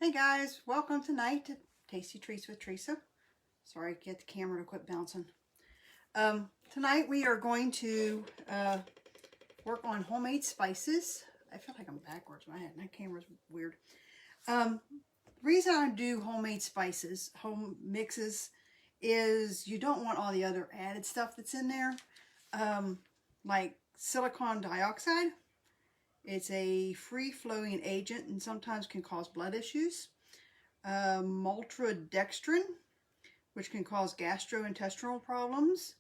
Hey guys, welcome tonight to Tasty Treats with Teresa. Sorry, get the camera to quit bouncing. Tonight we are going to work on homemade spices. I feel like I'm backwards in my head. My camera's weird. The reason I do homemade spices, home mixes, is you don't want all the other added stuff that's in there, like silicon dioxide. It's a free-flowing agent and sometimes can cause blood issues. Maltodextrin, which can cause gastrointestinal problems.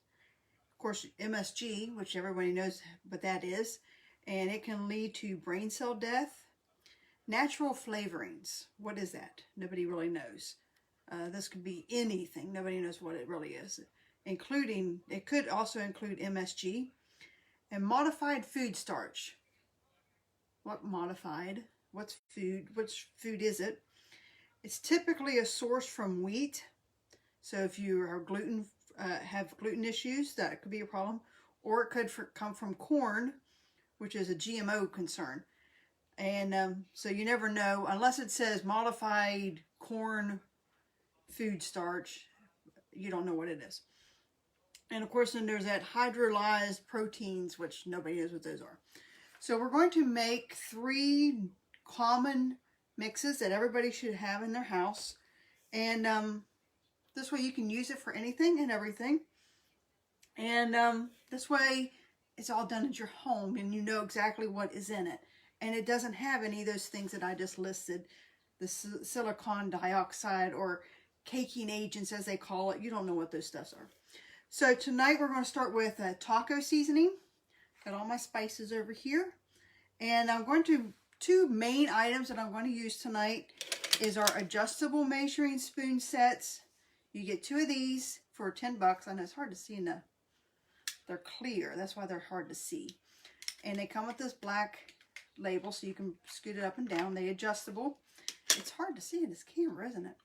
Of course, MSG, which everybody knows what that is, and it can lead to brain cell death. Natural flavorings, what is that? Nobody really knows. This could be anything. Nobody knows what it really is. It could also include MSG. And modified food starch. What modified? What's food? Which food is it? It's typically a source from wheat. So if you are have gluten issues, that could be a problem. Or it could come from corn, which is a GMO concern. And so you never know, unless it says modified corn food starch, you don't know what it is. And of course, then there's that hydrolyzed proteins, which nobody knows what those are. So we're going to make 3 common mixes that everybody should have in their house. And this way you can use it for anything and everything. And this way it's all done at your home and you know exactly what is in it. And it doesn't have any of those things that I just listed. The silicon dioxide or caking agents as they call it. You don't know what those stuffs are. So tonight we're going to start with taco seasoning. Got all my spices over here. And I'm going to, 2 main items that I'm going to use tonight is our adjustable measuring spoon sets. You get 2 of these for 10 bucks. I know it's hard to see they're clear. That's why they're hard to see. And they come with this black label so you can scoot it up and down. They're adjustable. It's hard to see in this camera, isn't it?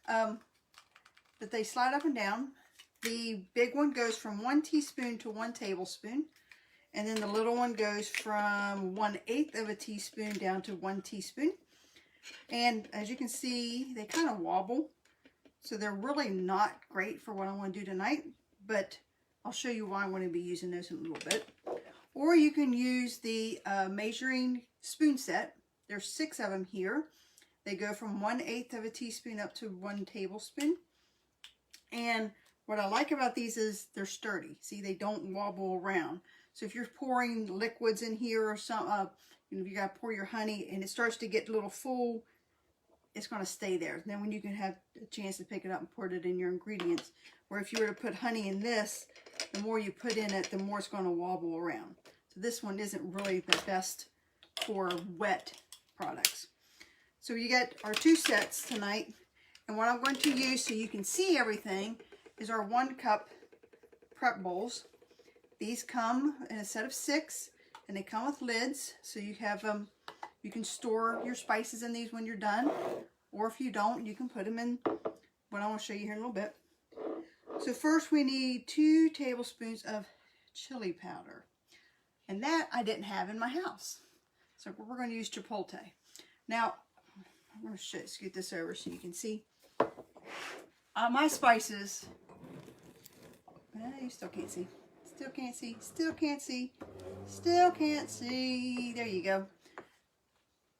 But they slide up and down. The big one goes from 1 teaspoon to 1 tablespoon. And then the little one goes from 1/8 of a teaspoon down to 1 teaspoon. And as you can see, they kind of wobble. So they're really not great for what I want to do tonight. But I'll show you why I'm going to be using those in a little bit. Or you can use the measuring spoon set. There's 6 of them here. They go from 1/8 of a teaspoon up to 1 tablespoon. And what I like about these is they're sturdy. See, they don't wobble around. So if you're pouring liquids in here or some, if you got to pour your honey and it starts to get a little full, it's going to stay there. And then when you can have a chance to pick it up and pour it in your ingredients. Or if you were to put honey in this, the more you put in it, the more it's going to wobble around. So this one isn't really the best for wet products. So you got our 2 sets tonight. And what I'm going to use so you can see everything is our 1 cup prep bowls. These come in a set of 6 and they come with lids. So you have you can store your spices in these when you're done. Or if you don't, you can put them in what I want to show you here in a little bit. So first we need 2 tablespoons of chili powder. And that I didn't have in my house. So we're going to use chipotle. Now, I'm going to scoot this over so you can see. My spices, you still can't see. Still can't see. Still can't see. Still can't see. There you go.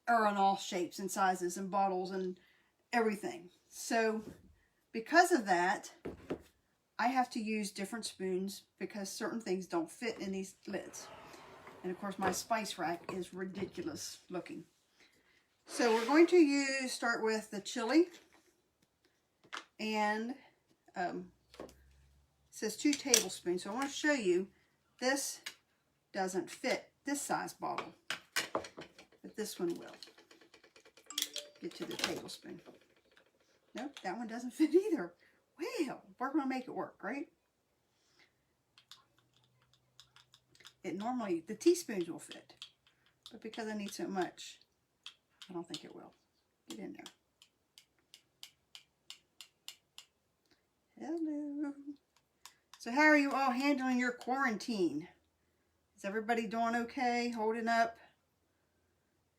Are on all shapes and sizes and bottles and everything. So, because of that, I have to use different spoons because certain things don't fit in these lids. And of course, my spice rack is ridiculous looking. So we're going to start with the chili. And it says 2 tablespoons. So I want to show you, this doesn't fit this size bottle. But this one will. Get to the tablespoon. Nope, that one doesn't fit either. Well, we're going to make it work, right? Normally, the teaspoons will fit. But because I need so much, I don't think it will. Get in there. Hello. So how are you all handling your quarantine? Is everybody doing okay? Holding up?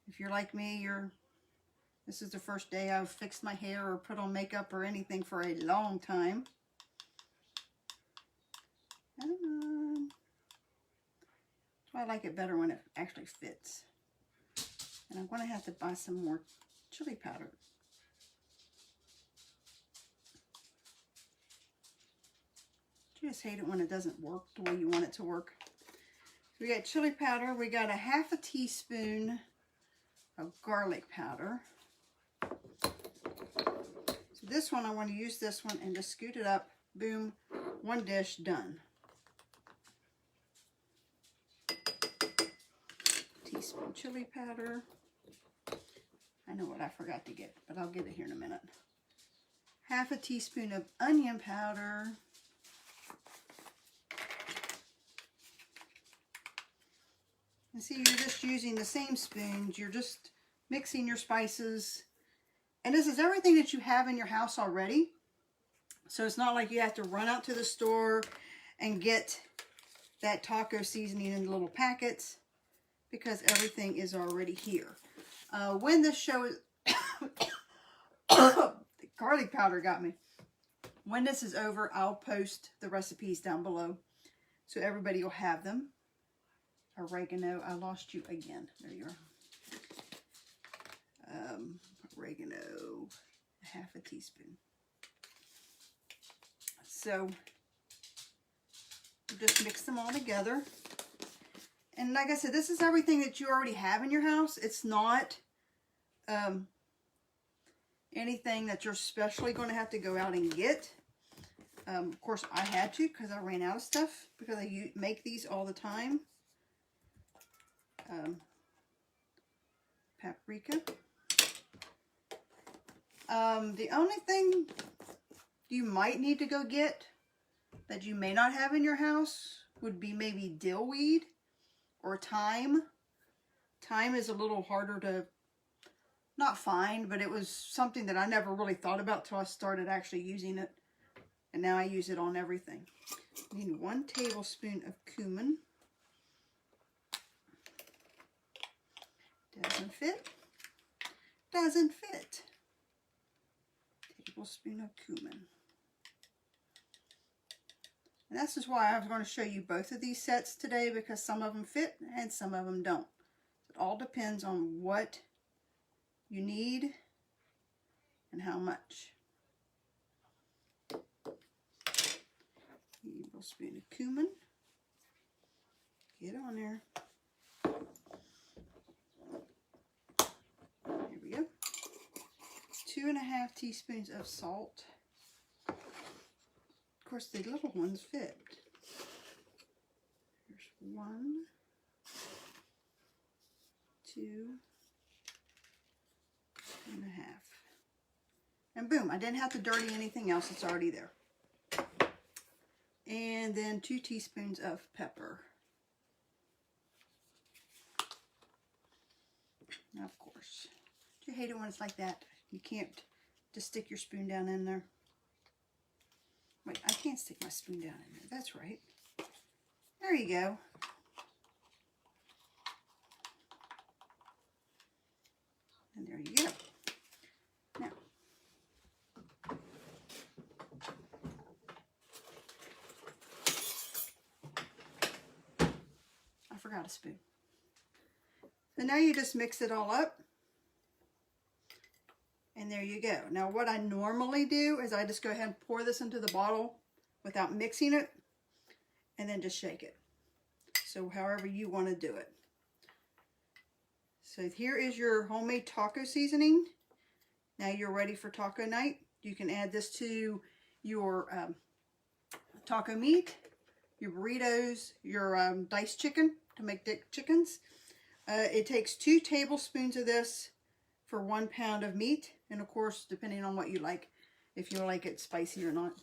If you're like me, you're This is the first day I've fixed my hair or put on makeup or anything for a long time. Come on. That's why I like it better when it actually fits. And I'm going to have to buy some more chili powder. I just hate it when it doesn't work the way you want it to work. So we got chili powder. We got a half a teaspoon of garlic powder. So this one, I want to use this one and just scoot it up. Boom. One dish, done. Teaspoon chili powder. I know what I forgot to get, but I'll get it here in a minute. Half a teaspoon of onion powder. And see, you're just using the same spoons. You're just mixing your spices. And this is everything that you have in your house already. So it's not like you have to run out to the store and get that taco seasoning in little packets, because everything is already here. When this show is... the garlic powder got me. When this is over, I'll post the recipes down below so everybody will have them. Oregano, I lost you again. There you are. Oregano, half a teaspoon. So, just mix them all together. And like I said, this is everything that you already have in your house. It's not anything that you're especially going to have to go out and get. Of course, I had to because I ran out of stuff because I make these all the time. Paprika. The only thing you might need to go get that you may not have in your house would be maybe dill weed or thyme. Thyme is a little harder to not find, but it was something that I never really thought about till I started actually using it. And now I use it on everything. I need 1 tablespoon of cumin. Doesn't fit. Doesn't fit. Tablespoon of cumin. And this is why I was going to show you both of these sets today, because some of them fit and some of them don't. It all depends on what you need and how much. Tablespoon of cumin. Get on there. Here we go. 2.5 teaspoons of salt. Of course, the little ones fit. There's 1, 2, 2.5. And boom, I didn't have to dirty anything else. It's already there. And then 2 teaspoons of pepper. Now, of course, do you hate it when it's like that? You can't just stick your spoon down in there. Wait, I can't stick my spoon down in there. That's right. There you go. And there you go. Now, I forgot a spoon. So now you just mix it all up. And there you go. Now what I normally do is I just go ahead and pour this into the bottle without mixing it. And then just shake it. So however you want to do it. So here is your homemade taco seasoning. Now you're ready for taco night. You can add this to your taco meat, your burritos, your diced chicken to make thick chickens. It takes 2 tablespoons of this for 1 pound of meat. And of course, depending on what you like, if you like it spicy or not.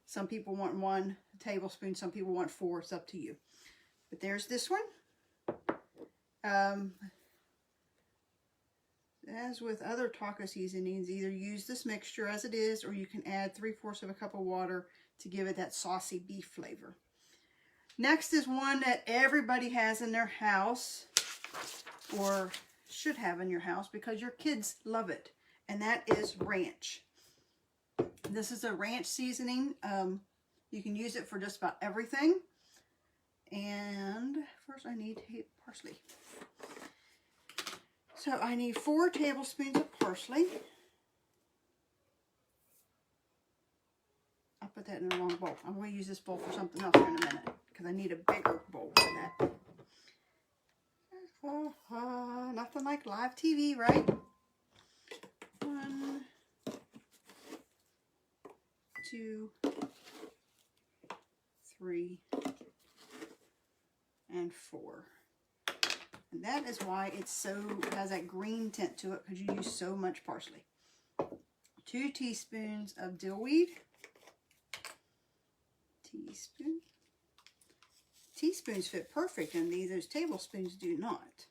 Some people want 1 tablespoon, some people want 4, it's up to you. But there's this one. As with other taco seasonings, either use this mixture as it is, or you can add 3/4 of a cup of water to give it that saucy beef flavor. Next is one that everybody has in their house, or should have in your house, because your kids love it. and that is ranch. This is a ranch seasoning. You can use it for just about everything. And first I need parsley. So I need 4 tablespoons of parsley. I'll put that in the wrong bowl. I'm going to use this bowl for something else in a minute because I need a bigger bowl for that. Nothing like live TV, right? 1, 2, 3, and 4. And that is why it has that green tint to it, because you use so much parsley. 2 teaspoons of dill weed. Teaspoon. Teaspoons fit perfect in these. Those tablespoons do not.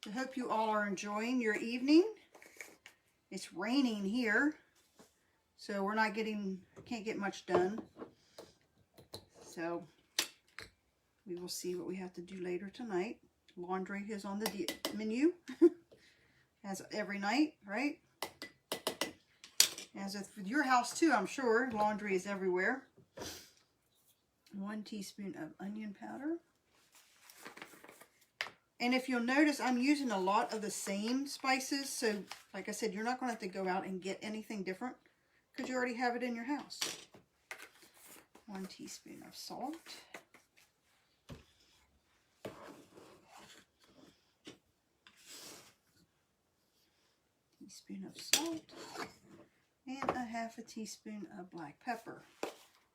I hope you all are enjoying your evening. It's raining here, so we're not can't get much done. So we will see what we have to do later tonight. Laundry is on the menu, as every night, right? As with your house too, I'm sure. Laundry is everywhere. 1 teaspoon of onion powder. And if you'll notice, I'm using a lot of the same spices. So, like I said, you're not going to have to go out and get anything different because you already have it in your house. 1 teaspoon of salt. Teaspoon of salt. And a 1/2 teaspoon of black pepper.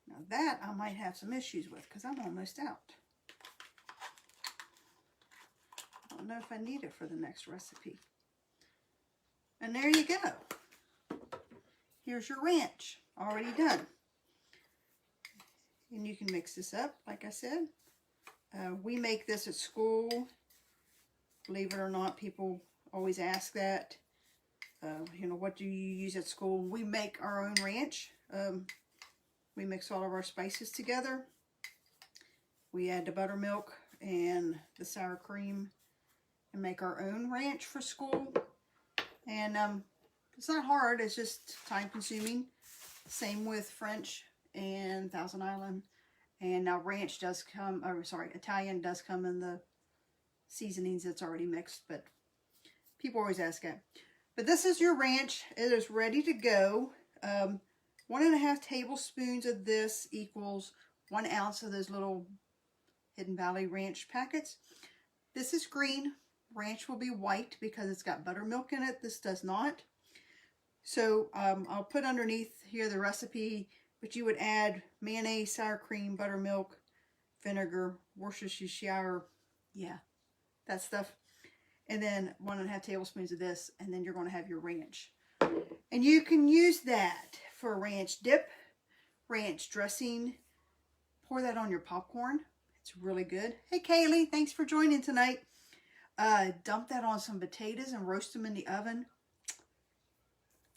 Now that I might have some issues with because I'm almost out. I don't know if I need it for the next recipe. And there you go. Here's your ranch, already done. And you can mix this up, like I said. We make this at school. Believe it or not, people always ask that. You know, what do you use at school? We make our own ranch. We mix all of our spices together. We add the buttermilk and the sour cream and make our own ranch for school. And it's not hard, it's just time consuming. Same with French and Thousand Island. And now ranch does come, or sorry, Italian does come in the seasonings that's already mixed, but people always ask it. But this is your ranch. It is ready to go. 1.5 tablespoons of this equals 1 ounce of those little Hidden Valley Ranch packets. This is green. Ranch will be white because it's got buttermilk in it. This does not. So I'll put underneath here the recipe, but you would add mayonnaise, sour cream, buttermilk, vinegar, Worcestershire, yeah, that stuff. And then 1.5 tablespoons of this, and then you're going to have your ranch. And you can use that for a ranch dip, ranch dressing. Pour that on your popcorn. It's really good. Hey, Kaylee, thanks for joining tonight. Dump that on some potatoes and roast them in the oven.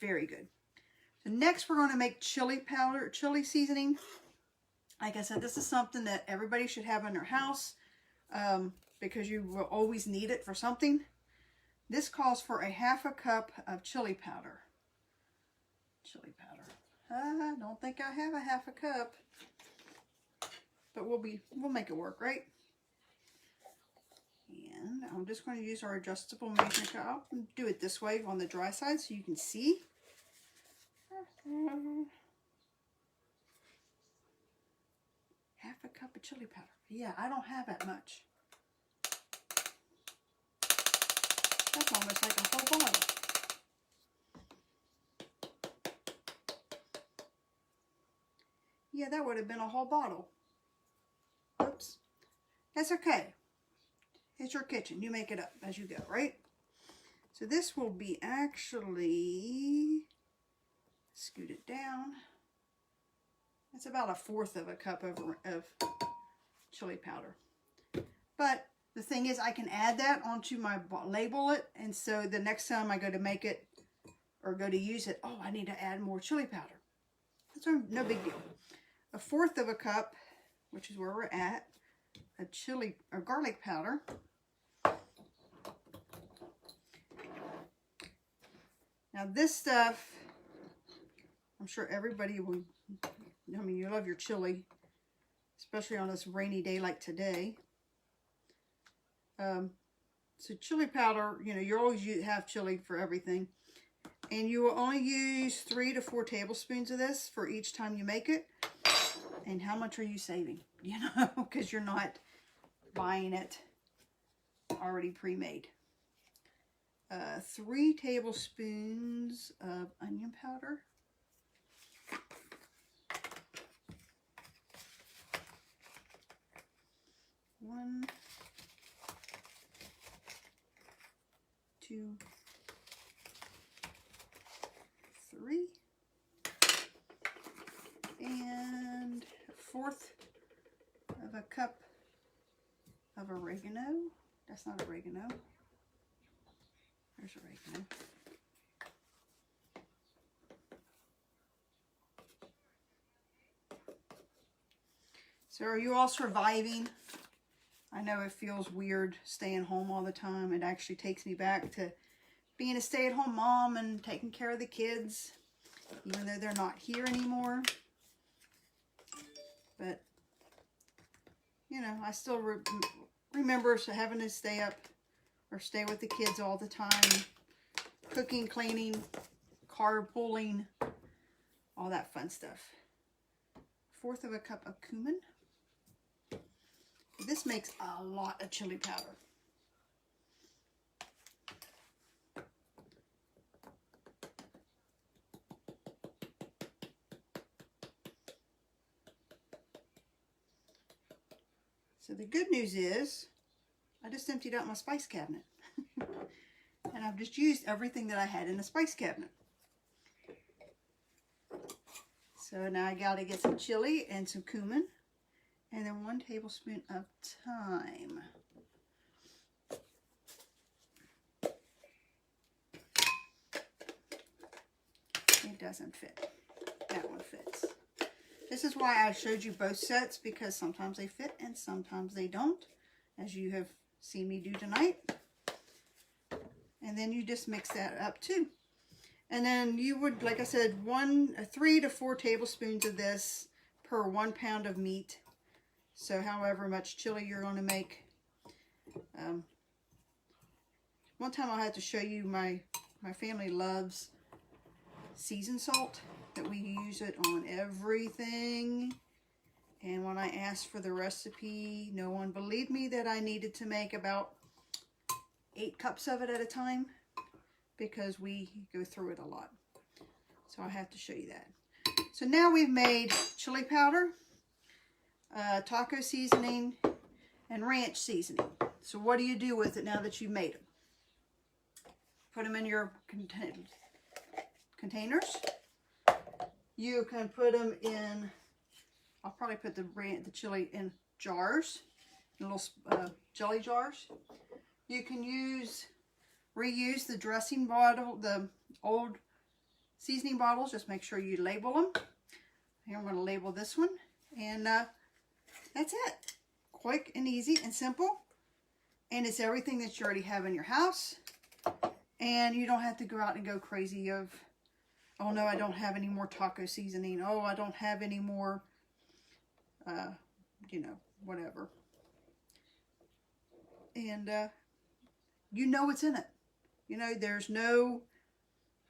Very good. So next we're going to make chili powder, chili seasoning. Like I said, this is something that everybody should have in their house. Because you will always need it for something. This calls for a 1/2 cup of chili powder. Chili powder. I don't think I have a 1/2 cup. But we'll make it work, right? And I'm just going to use our adjustable measuring cup. I'll do it this way on the dry side so you can see. 1/2 cup of chili powder. Yeah, I don't have that much. That's almost like a whole bottle. Yeah, that would have been a whole bottle. Oops. That's okay. It's your kitchen. You make it up as you go, right? So this will be actually, scoot it down. That's about 1/4 cup of chili powder. But the thing is, I can add that onto my label it, and so the next time I go to make it or go to use it, oh, I need to add more chili powder. That's no big deal. 1/4 cup, which is where we're at, a chili or garlic powder. Now this stuff, I'm sure everybody will, I mean, you love your chili, especially on this rainy day like today. So chili powder, you know, you always have chili for everything. And you will only use 3 to 4 tablespoons of this for each time you make it. And how much are you saving? You know, because you're not buying it already pre-made. 3 tablespoons of onion powder. One, 2, 3, and 1/4 of a cup of oregano. That's not oregano. There's oregano. So are you all surviving? I know it feels weird staying home all the time. It actually takes me back to being a stay-at-home mom and taking care of the kids, even though they're not here anymore. But, you know, I still remember having to stay up or stay with the kids all the time. Cooking, cleaning, carpooling, all that fun stuff. 1/4 of a cup of cumin. This makes a lot of chili powder. So the good news is, I just emptied out my spice cabinet. And I've just used everything that I had in the spice cabinet. So now I gotta get some chili and some cumin. And then 1 tablespoon of thyme. It doesn't fit. That one fits. This is why I showed you both sets, because sometimes they fit and sometimes they don't, as you have seen me do tonight. And then you just mix that up too. And then you would, like I said, 3 to 4 tablespoons of this per 1 pound of meat. So however much chili you're going to make. One time I'll have to show you, my family loves seasoned salt, that we use it on everything. And when I asked for the recipe, no one believed me that I needed to make about 8 cups of it at a time, because we go through it a lot. So I have to show you that. So now we've made chili powder, taco seasoning, and ranch seasoning. So what do you do with it now that you've made them? Put them in your containers. You can put them in, I'll probably put the chili in jars, in little jelly jars. You can reuse the dressing bottle, the old seasoning bottles. Just make sure you label them. Here I'm going to label this one, and that's it. Quick and easy and simple. And it's everything that you already have in your house. And you don't have to go out and go crazy of, oh no, I don't have any more taco seasoning. Oh, I don't have any more, you know, whatever. And you know what's in it. You know, there's no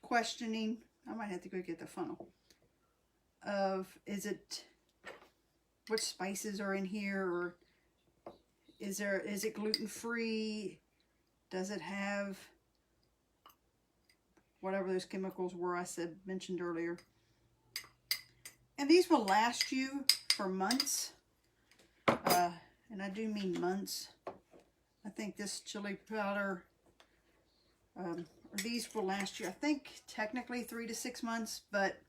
questioning. I might have to go get the funnel. Of, is it, what spices are in here, or is it gluten-free? Does it have whatever those chemicals were I mentioned earlier? And these will last you for months. And I do mean months. I think this chili powder, these will last you, I think, technically 3 to 6 months, but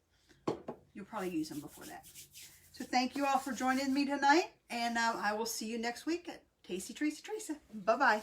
you'll probably use them before that. So thank you all for joining me tonight, and I will see you next week at Tasty Tracy Teresa. Bye-bye.